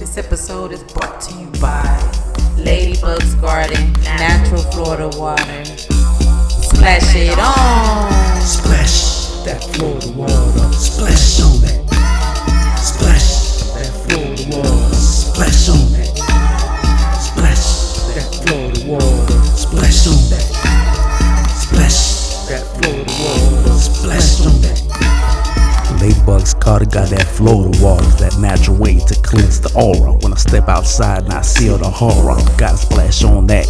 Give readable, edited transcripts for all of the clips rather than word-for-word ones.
This episode is brought to you by Ladybug's Garden, natural Florida water. Splash it on. Splash that Florida water. Splash on that. Splash that Florida water. Splash on that. Splash that Florida water. Splash on that. Splash that Florida water. Splash on that. Ladybug's Garden got that Florida water, that natural way to cleanse the aura. When I step outside and I feel the horror, gotta splash on that.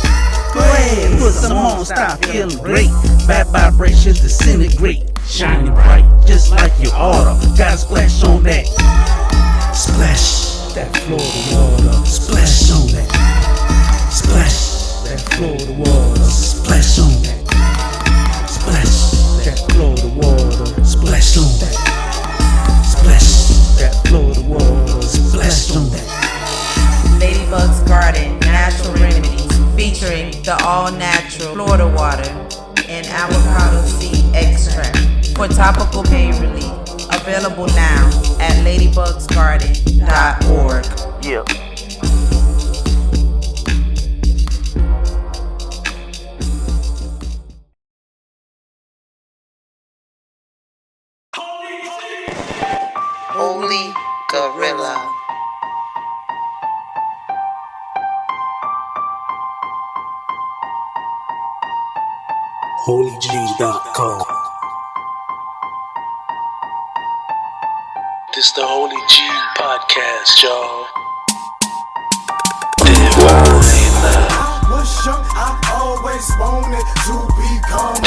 Go ahead, put some on, stop feeling great. Bad vibrations disintegrate, shining bright, just like you oughta. Gotta splash on that. Splash that Florida water. Splash on that. Splash that Florida water. Splash on that. Splash that Florida water. Splash on that. Splash that Florida water. Splash on that. Ladybug's Garden, natural remedies featuring the all-natural Florida water and avocado seed extract for topical pain relief. Available now at ladybugsgarden.org. Yeah. Holy Gorilla. HolyG.com. This the Holy G podcast, y'all. I was young, I always wanted to become.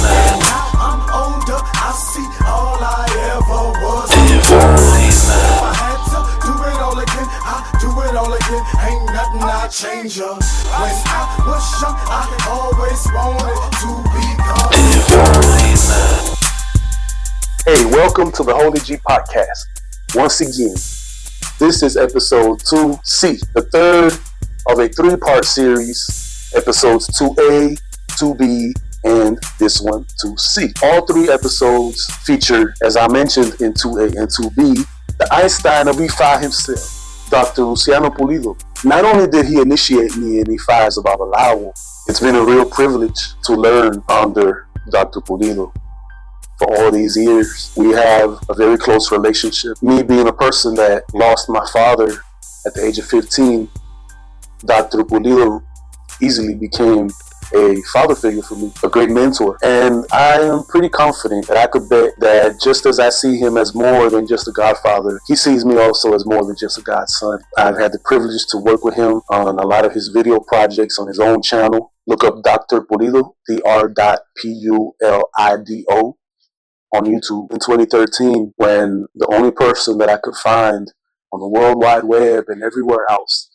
Now I'm older, I see all I ever was. If I had to do it all again, I do it all again. Ain't nothing I change up. When I was young, I always wanted to become. Hey, welcome to the Holy G podcast. Once again, this is episode 2C, the third of a three-part series, episodes 2A, 2B, and this one, 2C. All three episodes feature, as I mentioned in 2A and 2B, the Einstein of Ifa himself, Dr.Luciano Pulido. Not only did he initiate me in Ifa as a Babalawo, it's been a real privilege to learn under Dr. Pulido. For all these years, we have a very close relationship. Me being a person that lost my father at the age of 15, Dr. Pulido easily became a father figure for me, a great mentor. And I am pretty confident that I could bet that just as I see him as more than just a godfather, he sees me also as more than just a godson. I've had the privilege to work with him on a lot of his video projects on his own channel. Look up Dr. Pulido, Dr.Pulido, on YouTube in 2013, when the only person that I could find on the World Wide Web and everywhere else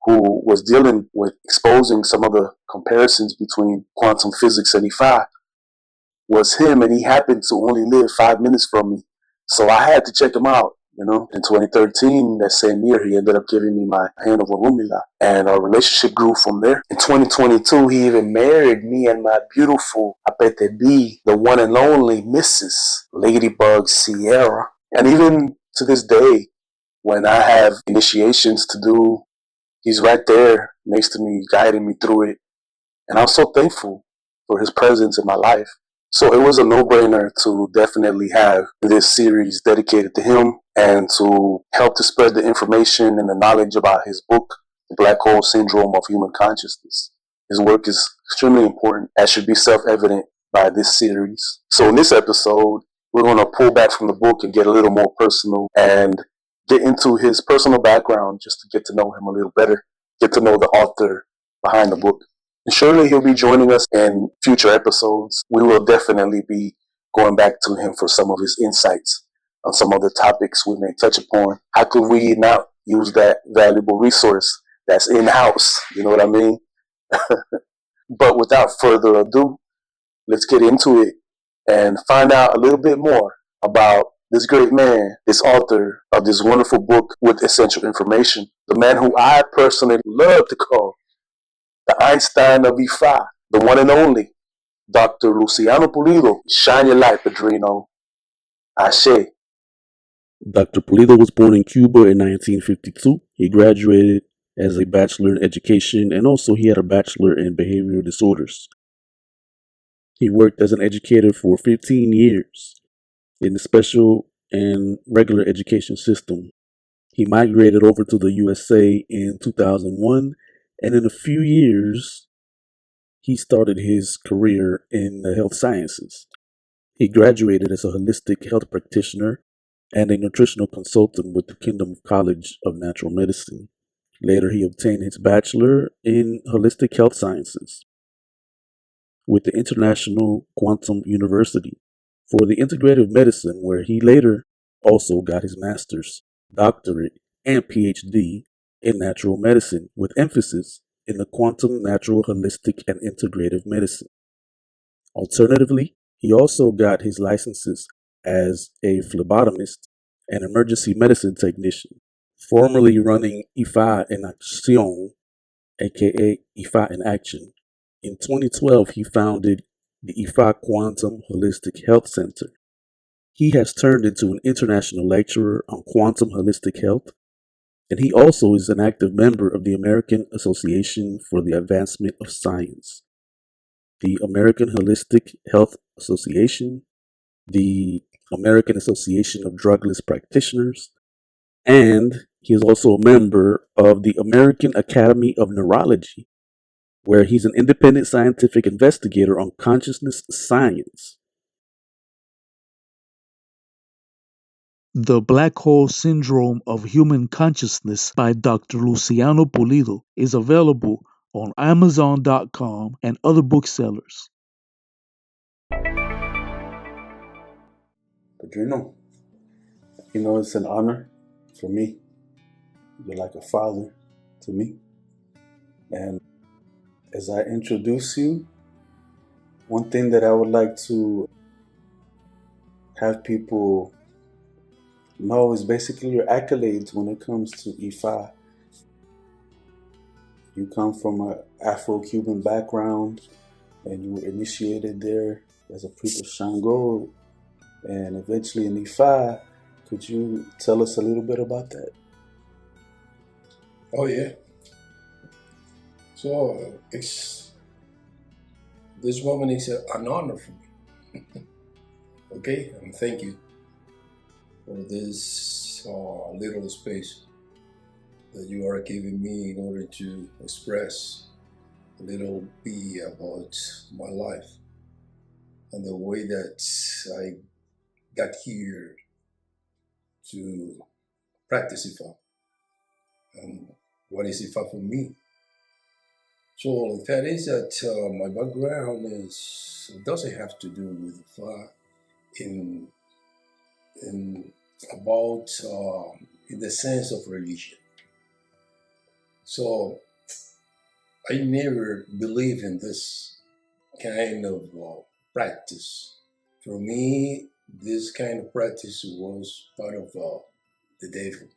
who was dealing with exposing some of the comparisons between quantum physics and Ifa was him, and he happened to only live 5 minutes from me. So I had to check him out. In 2013, that same year, he ended up giving me my hand of Orumila, and our relationship grew from there. In 2022, he even married me and my beautiful Apete B, the one and only Mrs. Ladybug Sierra. And even to this day, when I have initiations to do, he's right there next to me, guiding me through it. And I'm so thankful for his presence in my life. So it was a no-brainer to definitely have this series dedicated to him and to help to spread the information and the knowledge about his book, The Black Hole Syndrome of Human Consciousness. His work is extremely important, as should be self-evident by this series. So in this episode, we're going to pull back from the book and get a little more personal and get into his personal background just to get to know him a little better, get to know the author behind the book. And surely he'll be joining us in future episodes. We will definitely be going back to him for some of his insights on some of the topics we may touch upon. How could we not use that valuable resource that's in-house? You know what I mean? But without further ado, let's get into it and find out a little bit more about this great man, this author of this wonderful book with essential information, the man who I personally love to call the Einstein of Ifa, the one and only Dr. Luciano Pulido. Shine your light, Padrino. Ashe. Dr. Pulido was born in Cuba in 1952. He graduated as a bachelor in education, and also he had a bachelor in behavioral disorders. He worked as an educator for 15 years in the special and regular education system. He migrated over to the USA in 2001, and in a few years, he started his career in the health sciences. He graduated as a holistic health practitioner and a nutritional consultant with the Kingdom College of Natural Medicine. Later, he obtained his bachelor in holistic health sciences with the International Quantum University for the integrative medicine, where he later also got his master's, doctorate, and PhD in natural medicine with emphasis in the quantum, natural, holistic, and integrative medicine. Alternatively, he also got his licenses as a phlebotomist and emergency medicine technician, formerly running Ifa en Acción, aka Ifa in Action. In 2012, he founded the Ifa Quantum Holistic Health Center. He has turned into an international lecturer on quantum holistic health, and he also is an active member of the American Association for the Advancement of Science, the American Holistic Health Association, the American Association of Drugless Practitioners, and he is also a member of the American Academy of Neurology, where he's an independent scientific investigator on consciousness science. The Black Hole Syndrome of Human Consciousness by Dr. Luciano Pulido is available on Amazon.com and other booksellers. Padrino, it's an honor for me. You're like a father to me. And as I introduce you, one thing that I would like to have people know is basically your accolades when it comes to Ifa. You come from an Afro-Cuban background, and you were initiated there as a priest of Shango, and eventually in Ifa. Could you tell us a little bit about that? Oh yeah. So this moment is an honor for me. Okay, and thank you for this little space that you are giving me in order to express a little bit about my life and the way that I got here to practice Ifa and what is Ifa for me. So that is that my background doesn't have to do with Ifa in about in the sense of religion. So I never believe in this kind of practice. For me, this kind of practice was part of the devil.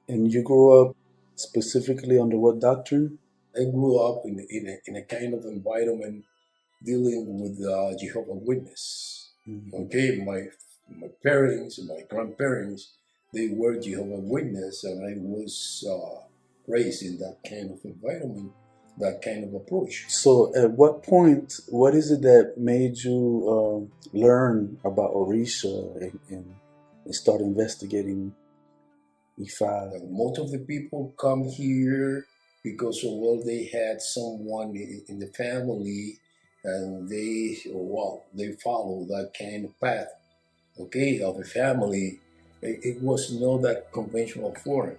And you grew up specifically under what doctrine? I grew up in a kind of environment dealing with Jehovah's Witness. Mm-hmm. Okay, my parents, my grandparents, they were Jehovah's Witness, and I was raised in that kind of environment, that kind of approach. So at what point, what is it that made you learn about Orisha and start investigating Ifa? And most of the people come here because they had someone in the family, and they follow that kind of path, okay, of a family. It was not that conventional form,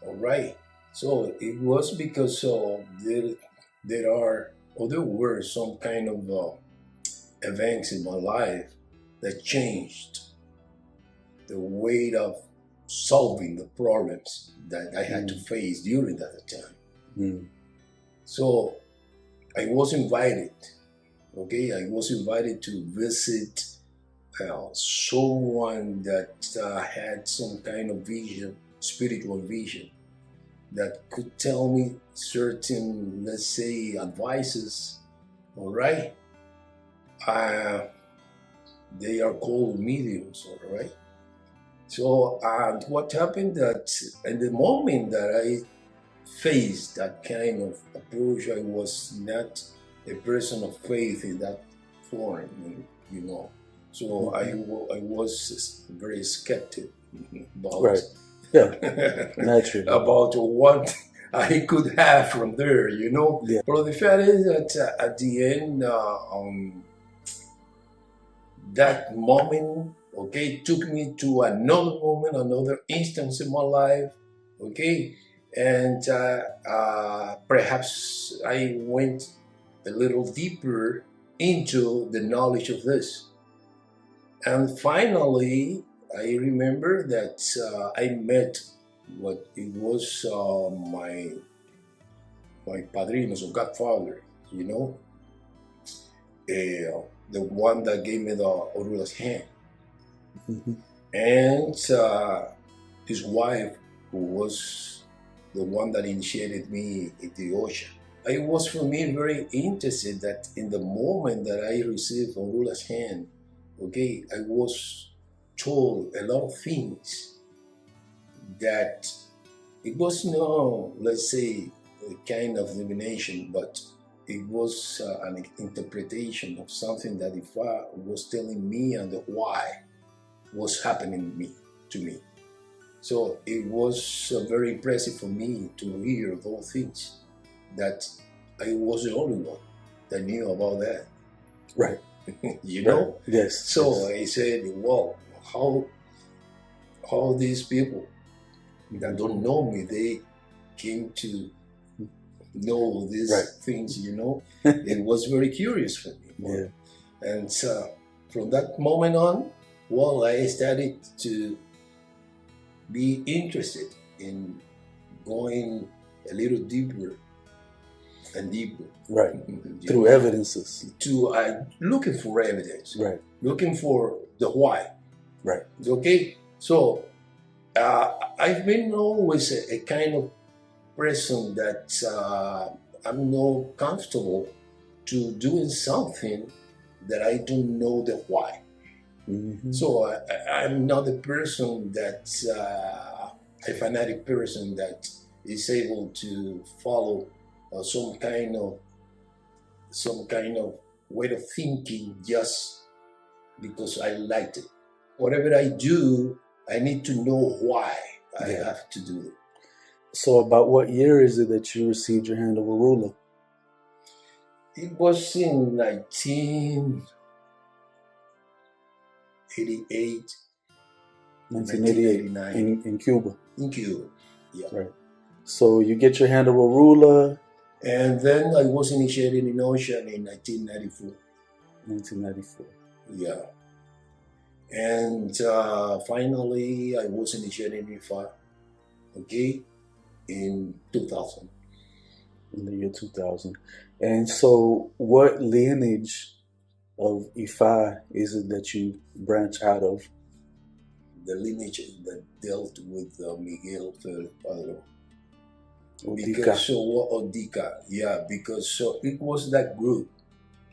all right. So it was because there were some kind of events in my life that changed the way of solving the problems that I had to face during that time. So I was invited, to visit someone that had some kind of vision, spiritual vision, that could tell me certain, let's say, advices, all right? They are called mediums, all right? So, and what happened that in the moment that I faced that kind of approach, I was not a person of faith in that form, you know. So I was very skeptic about Right. Yeah. Naturally. about what I could have from there, you know. Yeah. But the fact is that at the end, that moment, okay, took me to another moment, another instance in my life, okay, and perhaps I went a little deeper into the knowledge of this. And finally, I remember that I met what it was my padrino, so godfather, you know, the one that gave me the Orula's hand. Mm-hmm. And his wife, who was the one that initiated me in the ocean. I was, for me, very interested that in the moment that I received Orula's hand, okay, I was told a lot of things that it was no, let's say, a kind of divination, but it was an interpretation of something that Ifa was telling me and the why was happening to me. So it was very impressive for me to hear those things, that I was the only one that knew about that. Right. You know? Yes. So yes. I said, well, how these people that don't know me, they came to know these things, you know? It was very curious for me. Yeah. And from that moment on, well, I started to be interested in going a little deeper and deeper. Right. Through evidences. To looking for evidence. Right. Looking for the why. Right. Okay? So, I've been always a kind of person that I'm not comfortable to doing something that I don't know the why. Mm-hmm. So I'm not a person that a fanatic person that is able to follow some kind of way of thinking just because I liked it. Whatever I do, I need to know why I have to do it. So about what year is it that you received your hand of Orula? It was in 1988. 1988 in Cuba. In Cuba, yeah. Right. So you get your hand of Orula. And then I was initiated in ocean in 1994. 1994. Yeah. And finally, I was initiated in Ifa, okay, in 2000. In the year 2000. And so what lineage of Ifa is it that you branch out of? The lineage that dealt with Miguel Padrón. Odika. Odika, yeah, because so it was that group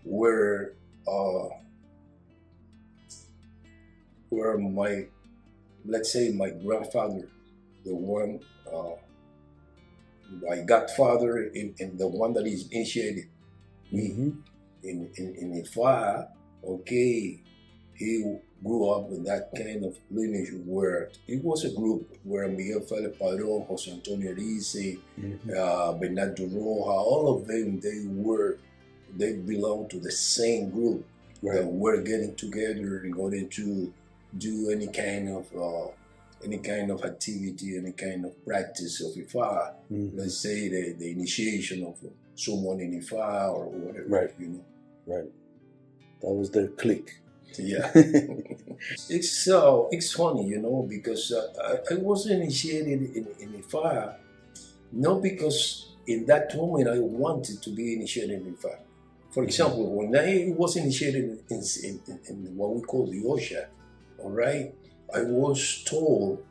where my, let's say, my grandfather, the one, my godfather, and the one that is initiated me in Ifa, okay, he grew up in that kind of lineage where it was a group where Miguel Félix Padrón, José Antonio Erice, Bernardo Roja, all of them, they belonged to the same group that were getting together in order to do any kind of activity, any kind of practice of Ifa. Let's say the initiation of someone in Ifa or whatever, you know. Right. That was their clique. Yeah. It's funny, you know, because I was initiated in Ifa, not because in that moment I wanted to be initiated in Ifa. For example, when I was initiated in what we call the Osha, all right, I was told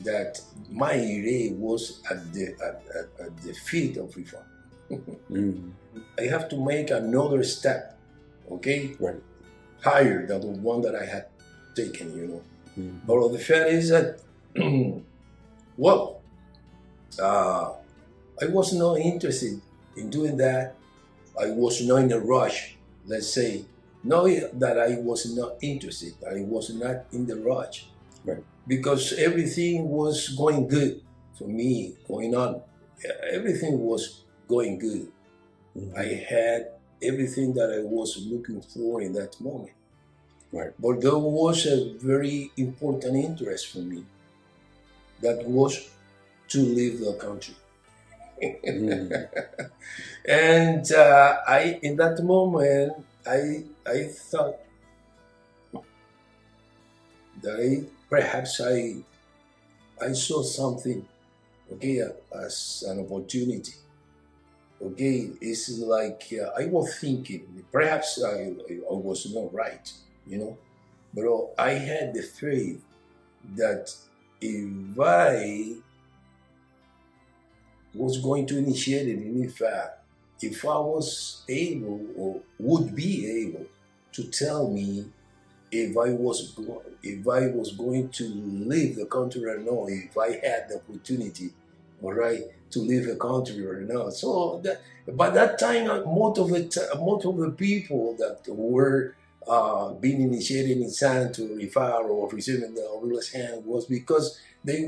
that my ire was at the feet of Ifa. I have to make another step, okay? Right. Higher than the one that I had taken, you know. But the fact is that, well, I was not interested in doing that. I was not in a rush, let's say. Not that I was not interested. I was not in the rush. Right. Because everything was going good for me, going on. Everything was going good. I had everything that I was looking for in that moment. Right. But there was a very important interest for me. That was to leave the country. And I, in that moment, I thought that perhaps I saw something, okay, as an opportunity. Okay, it's like I was thinking, perhaps I was not right, but I had the faith that if I was going to initiate it, and if I was able or would be able to tell me if I was going to leave the country or not, if I had the opportunity, all right, to leave the country or not. So by that time, most of the people that were being initiated in Einstein of Ifa or receiving the ruler's hand was because they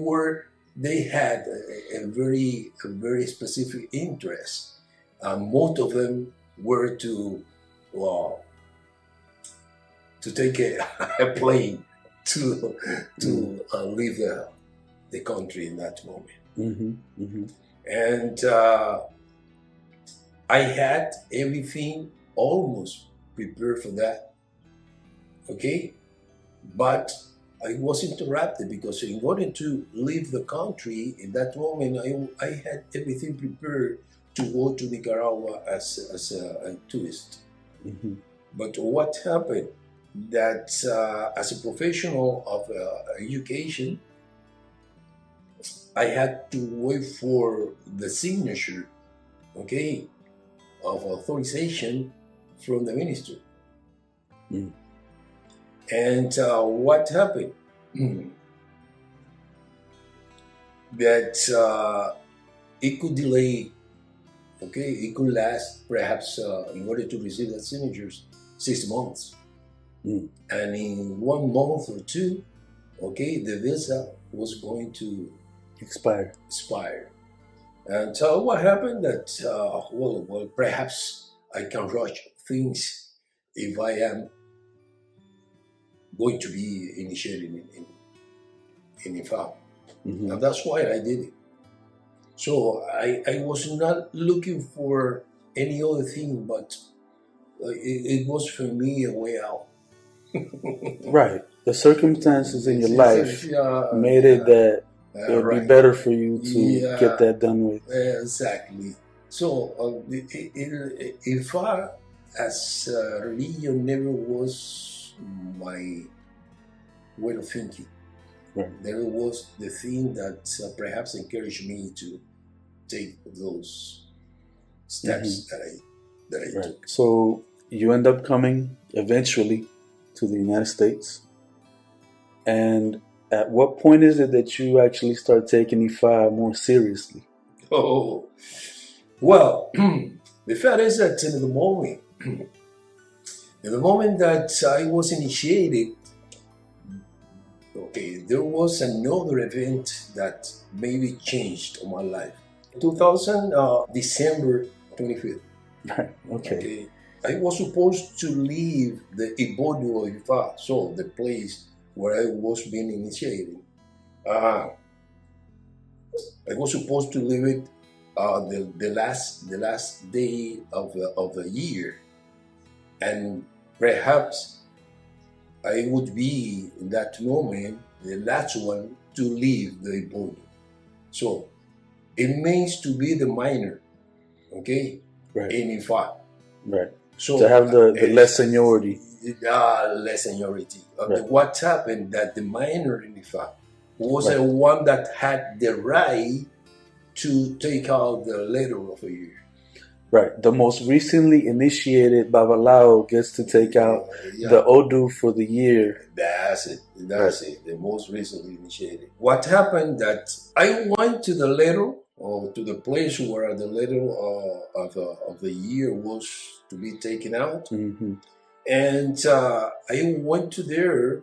had a very specific interest. Most of them were to take a plane to leave the country in that moment. And I had everything almost prepared for that. Okay, but I was interrupted because in order to leave the country in that moment, I had everything prepared to go to Nicaragua as a tourist. But what happened? That as a professional of education, I had to wait for the signature, okay, of authorization from the minister. And what happened? That it could delay, okay, it could last perhaps in order to receive the signatures 6 months. And in 1 month or two, okay, the visa was going to expire. And so what happened that, well, perhaps I can rush things if I am going to be initiated in Ifa. And that's why I did it. So I was not looking for any other thing, but it was for me a way out. Right. The circumstances in your life made it that it would be better for you to get that done with. Exactly. So Ifa as a religion never was my way of thinking. Right. There was the thing that perhaps encouraged me to take those steps that I took. So you end up coming eventually to the United States. And at what point is it that you actually start taking Ifa more seriously? Oh, well, the fact is that in the moment that I was initiated, okay, there was another event that maybe changed my life. 2000, December 25th. Right. Okay. I was supposed to leave the EP.2c of Ifa, so the place where I was being initiated. I was supposed to leave it the last day of the year, and perhaps I would be in that moment the last one to leave the EP.2c. So it means to be the minor, okay, in Ifa. Right. So to have the less seniority. Less seniority. What happened that the minor in Ifa was the one that had the right to take out the letter of a year. Right. The most recently initiated Babalao gets to take out the Odu for the year. That's it. That's it. The most recently initiated. What happened that I went to the letter or to the place where the letter of the year was to be taken out, and I went to there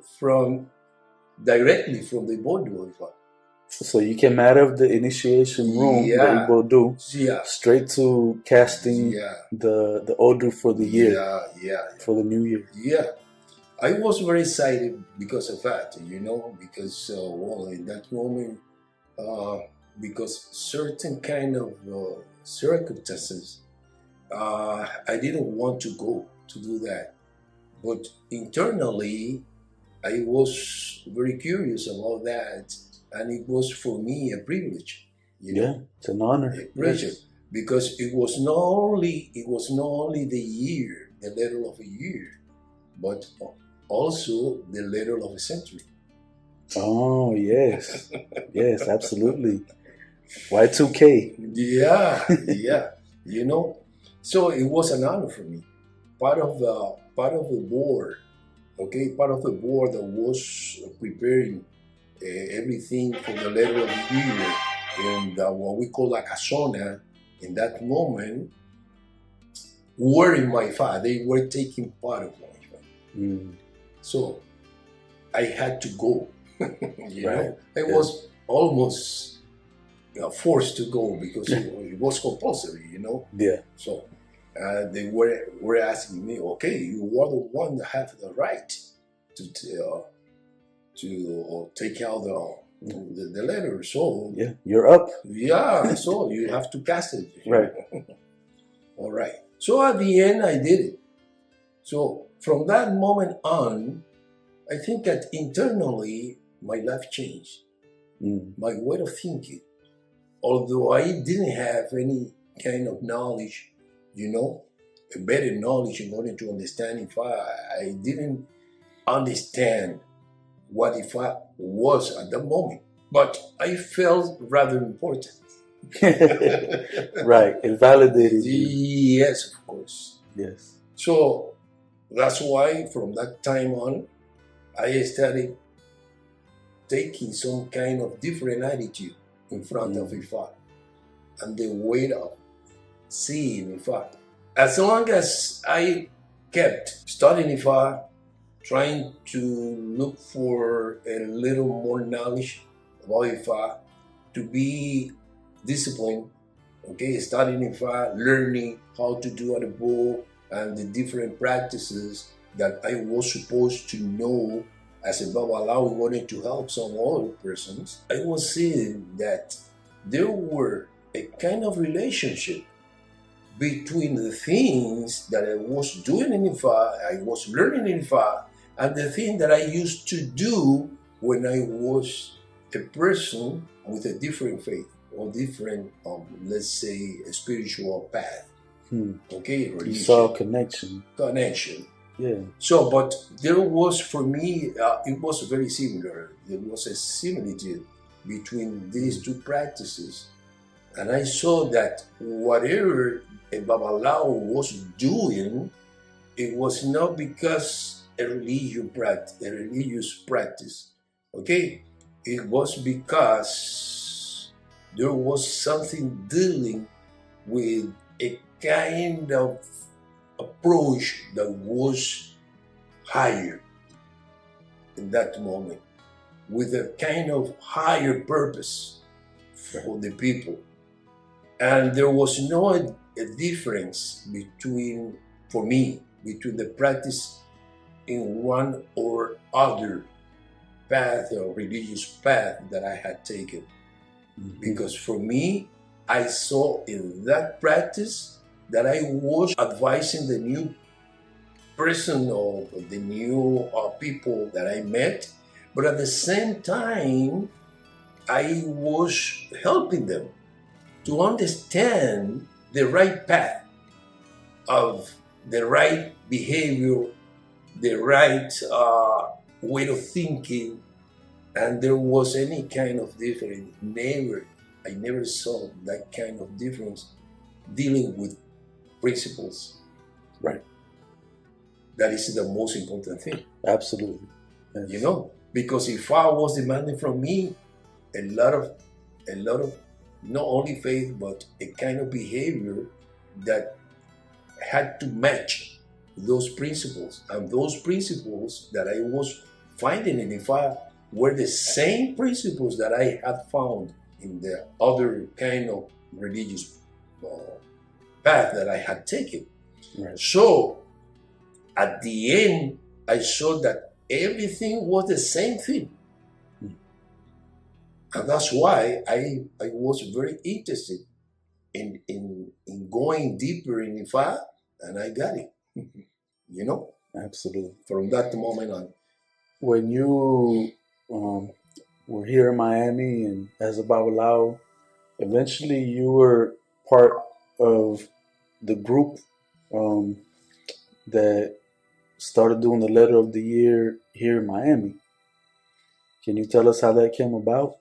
directly from the Bodu. So you came out of the initiation room, the Ibodu, straight to casting the Odu for the year, for the new year. Yeah, I was very excited because of that, because well, in that moment, because certain kind of circumstances, I didn't want to go to do that, but internally, I was very curious about that. And it was for me a privilege, it's an honor, a pleasure, because it was not only the year, the letter of a year, but also the letter of a century. Oh yes, yes, absolutely. Y2K. Yeah. So it was an honor for me. Part of the board, part of the board that was preparing everything for the letter of the year and what we call la casona in that moment were in my father. They were taking part of my father. So I had to go. I was almost forced to go because it was compulsory, Yeah. So they were asking me, okay, you are the one that have the right to take out the letter. So you're up. Yeah, so you have to cast it. Right. All right. So at the end, I did it. So from that moment on, I think that internally, my life changed. My way of thinking. Although I didn't have any kind of knowledge, a better knowledge in order to understand Ifa, I didn't understand what Ifa was at that moment. But I felt rather important. Right, it validated you. Yes, of course. Yes. So that's why from that time on, I started taking some kind of different attitude in front of Ifa and the way of seeing Ifa. As long as I kept studying Ifa, trying to look for a little more knowledge about Ifa, to be disciplined, studying Ifa, learning how to do at the bowl and the different practices that I was supposed to know as a Babalao in order to help some other persons. I was seeing that there were a kind of relationship between the things that I was doing in Ifa, I was learning in Ifa, and the thing that I used to do when I was a person with a different faith or different, let's say, a spiritual path. Religion. You saw connection. Yeah. So, but there was, for me, it was very similar. There was a similitude between these two practices. And I saw that whatever a Babalao was doing, it was not because a religious practice, It was because there was something dealing with a kind of approach that was higher in that moment, with a kind of higher purpose for the people. And there was no a difference for me, between the practice in one or other path or religious path that I had taken. Because for me, I saw in that practice that I was advising the new person or the new people that I met, but at the same time, I was helping them to understand the right path of the right behavior, the right way of thinking, and there was any kind of difference. I never saw that kind of difference dealing with principles. Right. That is the most important thing. Absolutely. Yes. You know, because if I was demanding from me a lot of not only faith but a kind of behavior that had to match those principles, and those principles that I was finding in Ifa were the same principles that I had found in the other kind of religious path that I had taken. Right. So at the end, I saw that everything was the same thing. And that's why I was very interested in going deeper in Ifa, and I got it. You know? Absolutely. From that moment on. When you were here in Miami and as a Babalao, eventually you were part of the group that started doing the letter of the year here in Miami. Can you tell us how that came about?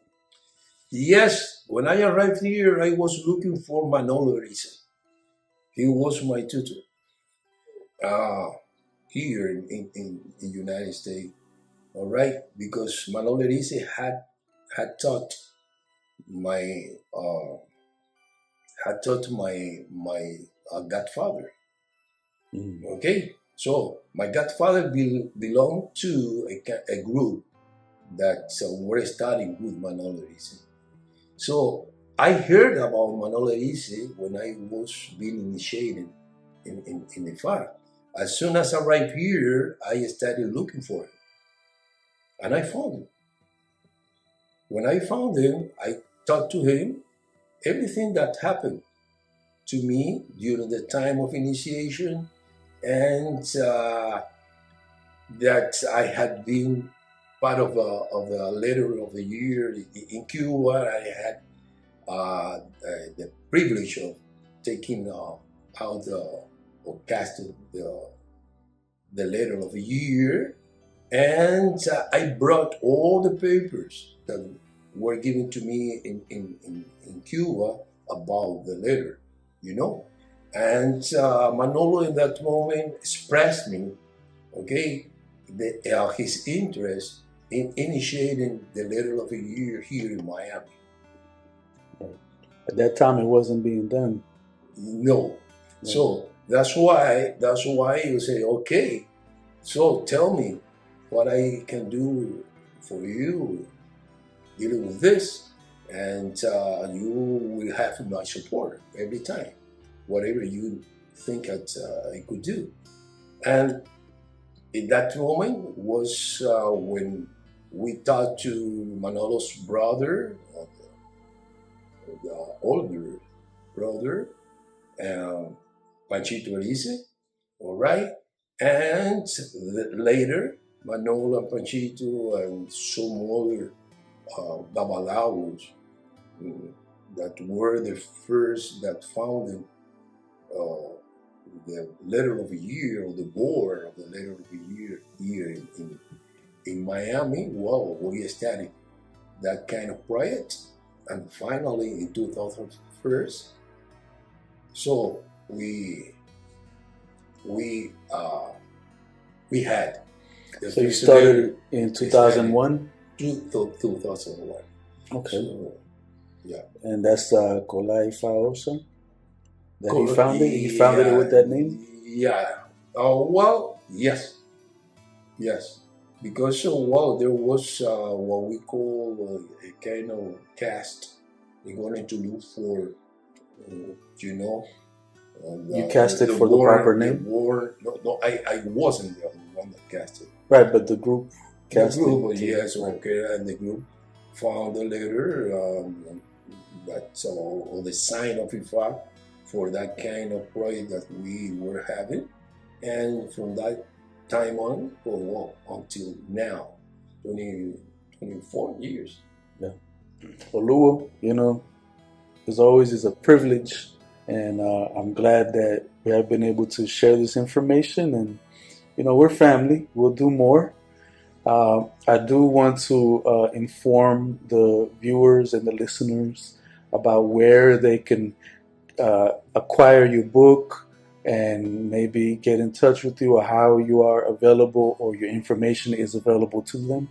Yes, when I arrived here, I was looking for Manolo Erice. He was my tutor here in the United States. All right, because Manolo Erice had taught my godfather. Okay, so my godfather belonged to a group that were studying with Manolo Erice. So I heard about Manolo Erice when I was being initiated in the FAR. As soon as I arrived here, I started looking for him. And I found him. When I found him, I talked to him. Everything that happened to me during the time of initiation, and that I had been part of a letter of the year in Cuba. I had the privilege of taking out or casting the letter of the year, and I brought all the papers that were given to me in Cuba about the letter, you know. And Manolo in that moment expressed me, okay, his interest in initiating the letter of the year here in Miami. At that time, it wasn't being done. No. So that's why you say, okay, so tell me what I can do for you dealing with this, and you will have my support every time, whatever you think I could do. And in that moment was when we talked to Manolo's brother, the older brother, Panchito Erice, all right? And later, Manolo and Panchito and some other Babalaos that were the first that founded the letter of the year, or the board of the letter of the year here in Miami. Well, we started that kind of project, and finally in 2001, so we had. So you started in 2001? 2001. Okay. So, yeah. And that's Kola Ifa also? That he founded? He founded it with that name? Yeah. Well, yes. Yes. Because, there was what we call a kind of cast. They wanted to look for, you casted for the proper name? No, I wasn't the one that casted. Right, but the group casted? The group, yes, okay, and the group found the letter, that's all the sign of Ifa for that kind of project that we were having. And from that time on, until now, 24 years. Yeah. Well, Luo, as always, is a privilege, and I'm glad that we have been able to share this information. And, we're family. We'll do more. I do want to inform the viewers and the listeners about where they can acquire your book, and maybe get in touch with you, or how you are available or your information is available to them?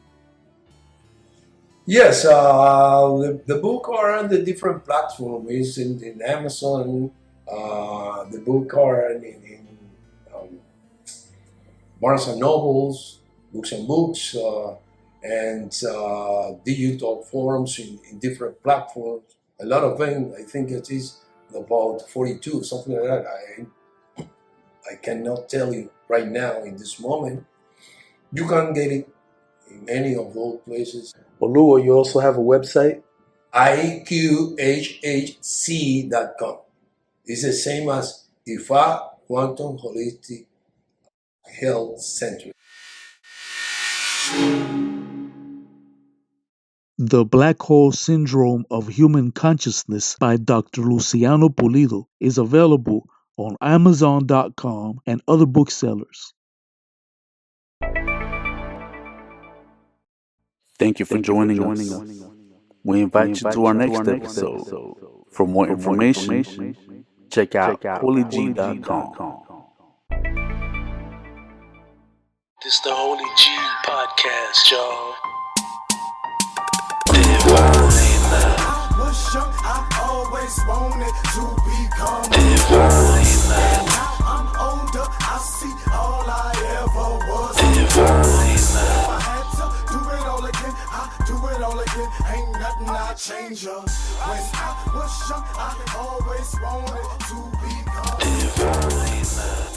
Yes, the book are on the different platforms. It's in Amazon. The book are in Barnes and Nobles, Books and Books, and digital forms in different platforms. A lot of them. I think it is about 42, something like that. I cannot tell you right now in this moment. You can get it in any of those places. Oluwa, you also have a website? IQHHC.com. It's the same as Ifa Quantum Holistic Health Center. The Black Hole Syndrome of Human Consciousness by Dr. Luciano Pulido is available on Amazon.com and other booksellers. Thank you for joining us. We invite you to our next episode. For more information, check out holyg.com. This the Holy G podcast, y'all. Divine. I was young, I always wanted to become. Now I'm older, I see all I ever was. If I had to do it all again, I do it all again. Ain't nothing I change up. When I was young, I always wanted to become.